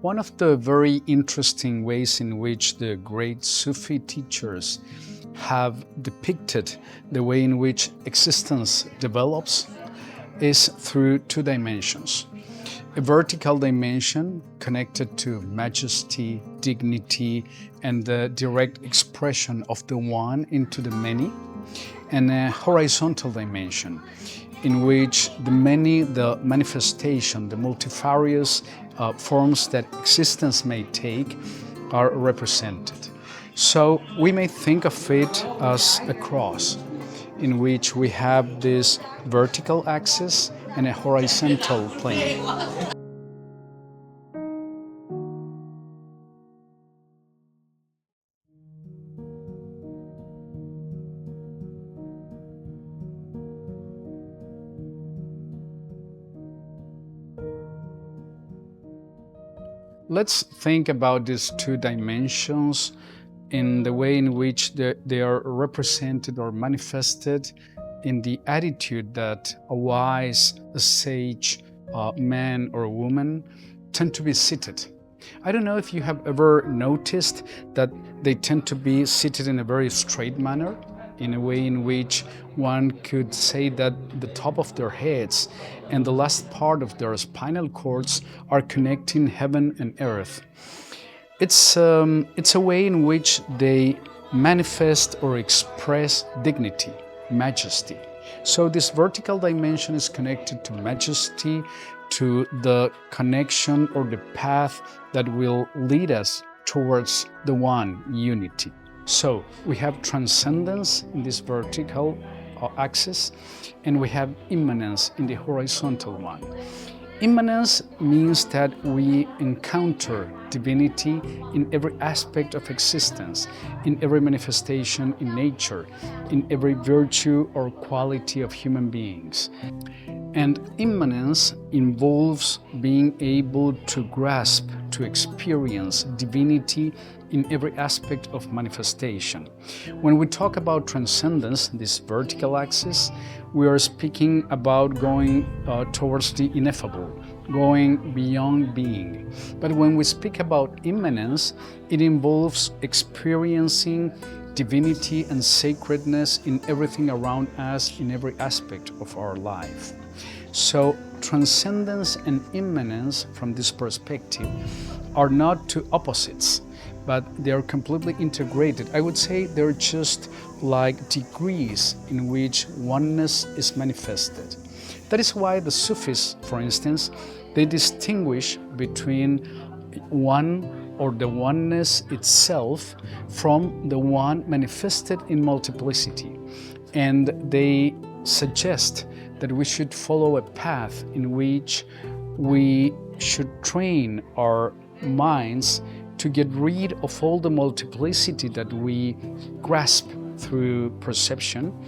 One of the very interesting ways in which the great Sufi teachers have depicted the way in which existence develops is through two dimensions. A vertical dimension connected to majesty, dignity, and the direct expression of the one into the many, and a horizontal dimension in which the many, the manifestation, the multifarious forms that existence may take are represented. So we may think of it as a cross in which we have this vertical axis and a horizontal plane. Let's think about these two dimensions in the way in which they are represented or manifested in the attitude that a wise, a sage, man or woman tend to be seated. I don't know if you have ever noticed that they tend to be seated in a very straight manner, in a way in which one could say that the top of their heads and the last part of their spinal cords are connecting heaven and earth. It's a way in which they manifest or express dignity, majesty. So this vertical dimension is connected to majesty, to the connection or the path that will lead us towards the one, unity. So we have transcendence in this vertical axis, and we have immanence in the horizontal one. Immanence means that we encounter divinity in every aspect of existence, in every manifestation in nature, in every virtue or quality of human beings. And immanence involves being able to grasp, to experience divinity in every aspect of manifestation. When we talk about transcendence, this vertical axis, we are speaking about going towards the ineffable, going beyond being. But when we speak about immanence, it involves experiencing divinity and sacredness in everything around us, in every aspect of our life. So transcendence and immanence, from this perspective, are not two opposites, but they are completely integrated. I would say they're just like degrees in which oneness is manifested. That is why the Sufis, for instance, they distinguish between one or the oneness itself from the one manifested in multiplicity. And they suggest that we should follow a path in which we should train our minds to get rid of all the multiplicity that we grasp through perception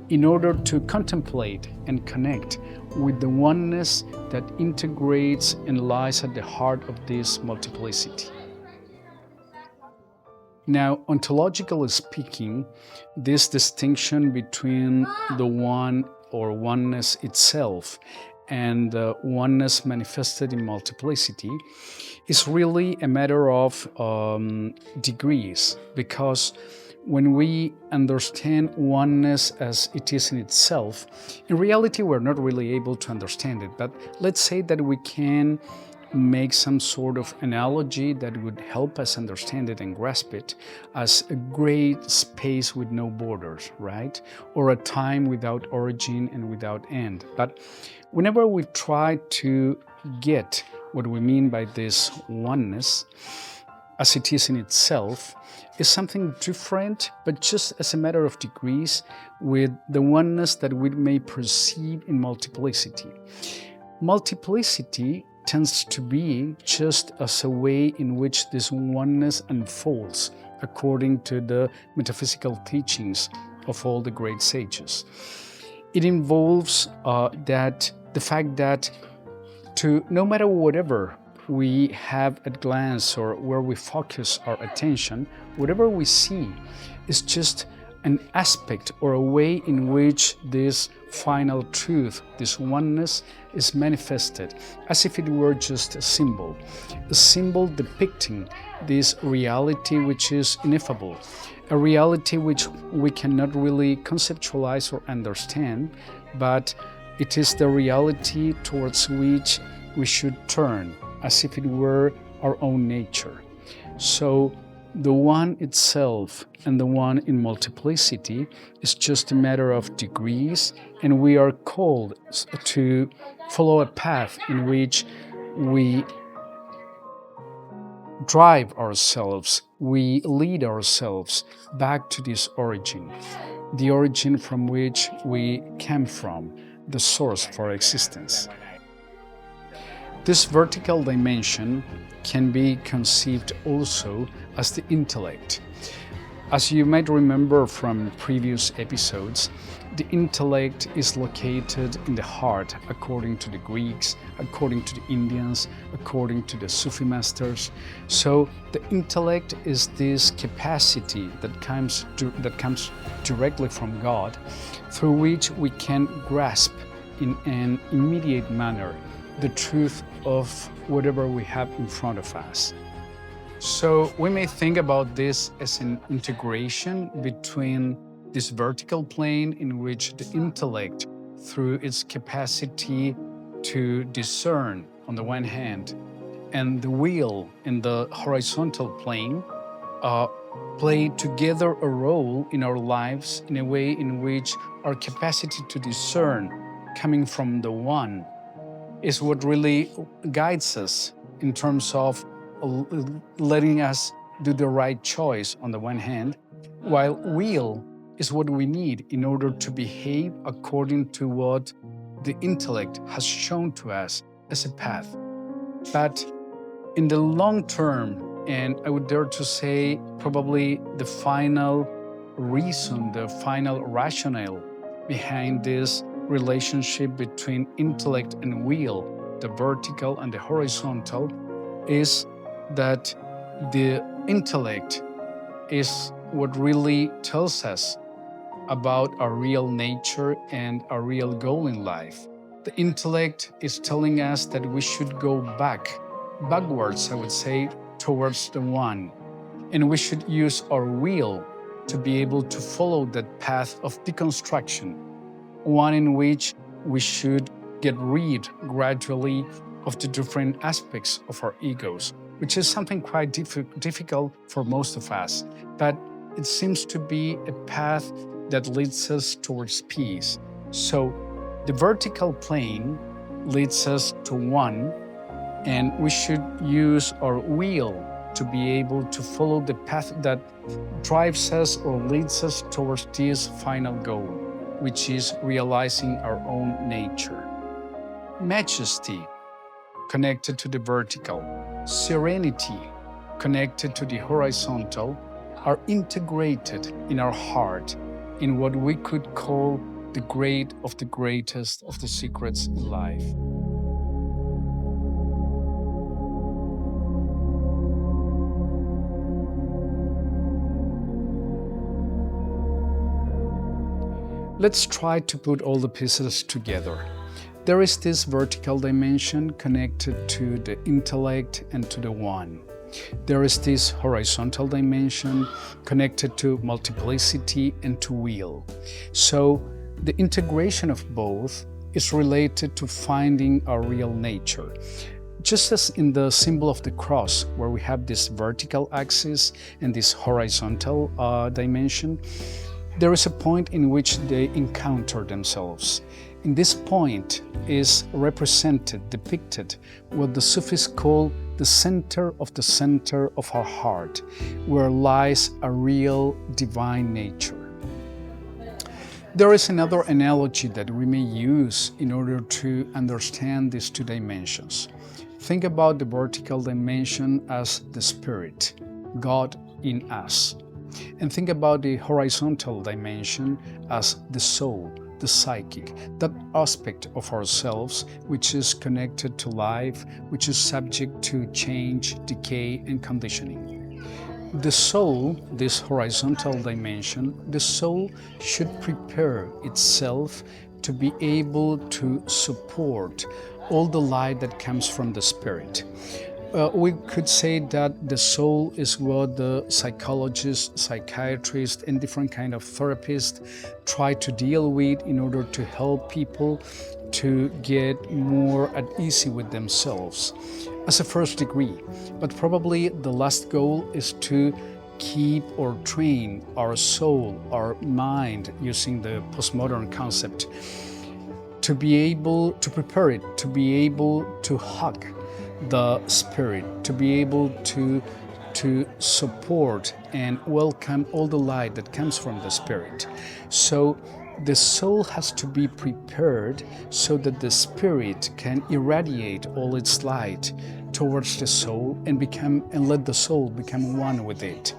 in order to contemplate and connect with the oneness that integrates and lies at the heart of this multiplicity. Now, ontologically speaking, this distinction between the one or oneness itself and oneness manifested in multiplicity is really a matter of degrees, because when we understand oneness as it is in itself, in reality we're not really able to understand it, but let's say that we can make some sort of analogy that would help us understand it and grasp it as a great space with no borders, right? Or a time without origin and without end. But whenever we try to get what we mean by this oneness, as it is in itself, is something different, but just as a matter of degrees, with the oneness that we may perceive in multiplicity. Multiplicity tends to be just as a way in which this oneness unfolds according to the metaphysical teachings of all the great sages. It involves the fact that no matter whatever we have at glance or where we focus our attention, whatever we see is just an aspect or a way in which this final truth, this oneness, is manifested, as if it were just a symbol depicting this reality which is ineffable, a reality which we cannot really conceptualize or understand, but it is the reality towards which we should turn, as if it were our own nature. So the one itself and the one in multiplicity is just a matter of degrees, and we are called to follow a path in which we drive ourselves, we lead ourselves back to this origin, the origin from which we came from, the source for existence. This vertical dimension can be conceived also as the intellect. As you might remember from previous episodes, the intellect is located in the heart, according to the Greeks, according to the Indians, according to the Sufi masters. So the intellect is this capacity that comes directly from God, through which we can grasp in an immediate manner the truth of whatever we have in front of us. So we may think about this as an integration between this vertical plane in which the intellect, through its capacity to discern on the one hand, and the will in the horizontal plane play together a role in our lives in a way in which our capacity to discern coming from the one is what really guides us in terms of letting us do the right choice on the one hand, while will is what we need in order to behave according to what the intellect has shown to us as a path. But in the long term, and I would dare to say probably the final reason, the final rationale behind this relationship between intellect and will, the vertical and the horizontal, is that the intellect is what really tells us about our real nature and our real goal in life. The intellect is telling us that we should go backwards, I would say, towards the one. And we should use our will to be able to follow that path of deconstruction, one in which we should get rid gradually of the different aspects of our egos, which is something quite difficult for most of us. But it seems to be a path that leads us towards peace. So the vertical plane leads us to one, and we should use our will to be able to follow the path that drives us or leads us towards this final goal, which is realizing our own nature. Majesty, connected to the vertical, serenity, connected to the horizontal, are integrated in our heart in what we could call the great of the greatest of the secrets in life. Let's try to put all the pieces together. There is this vertical dimension connected to the intellect and to the one. There is this horizontal dimension connected to multiplicity and to will. So the integration of both is related to finding our real nature. Just as in the symbol of the cross, where we have this vertical axis and this horizontal dimension, there is a point in which they encounter themselves. In this point is represented, depicted, what the Sufis call the center of our heart, where lies a real divine nature. There is another analogy that we may use in order to understand these two dimensions. Think about the vertical dimension as the spirit, God in us. And think about the horizontal dimension as the soul, the psychic, that aspect of ourselves which is connected to life, which is subject to change, decay, and conditioning. The soul, this horizontal dimension, the soul should prepare itself to be able to support all the light that comes from the spirit. We could say that the soul is what the psychologists, psychiatrists, and different kind of therapists try to deal with in order to help people to get more at ease with themselves as a first degree. But probably the last goal is to keep or train our soul, our mind, using the postmodern concept, to be able to prepare it, to be able to hug the spirit, to be able to support and welcome all the light that comes from the spirit. So the soul has to be prepared so that the spirit can irradiate all its light towards the soul and let the soul become one with it.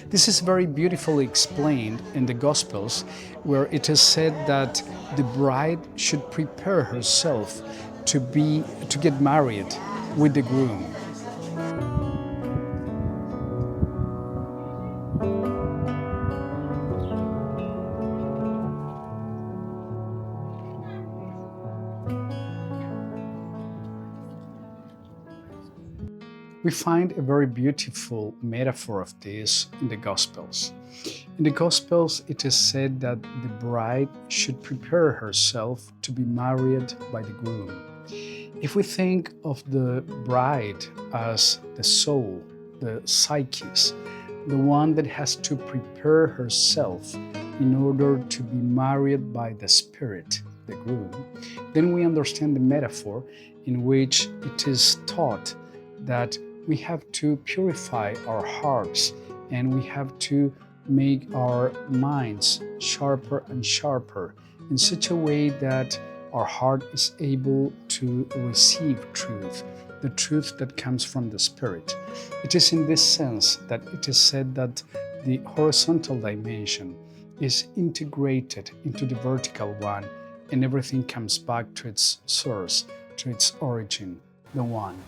This is very beautifully explained in the Gospels, where it is said that the bride should prepare herself to get married with the groom. We find a very beautiful metaphor of this in the Gospels. In the Gospels, it is said that the bride should prepare herself to be married by the groom. If we think of the bride as the soul, the psyche, the one that has to prepare herself in order to be married by the spirit, the groom, then we understand the metaphor in which it is taught that we have to purify our hearts and we have to make our minds sharper and sharper in such a way that our heart is able to receive truth, the truth that comes from the Spirit. It is in this sense that it is said that the horizontal dimension is integrated into the vertical one, and everything comes back to its source, to its origin, the one.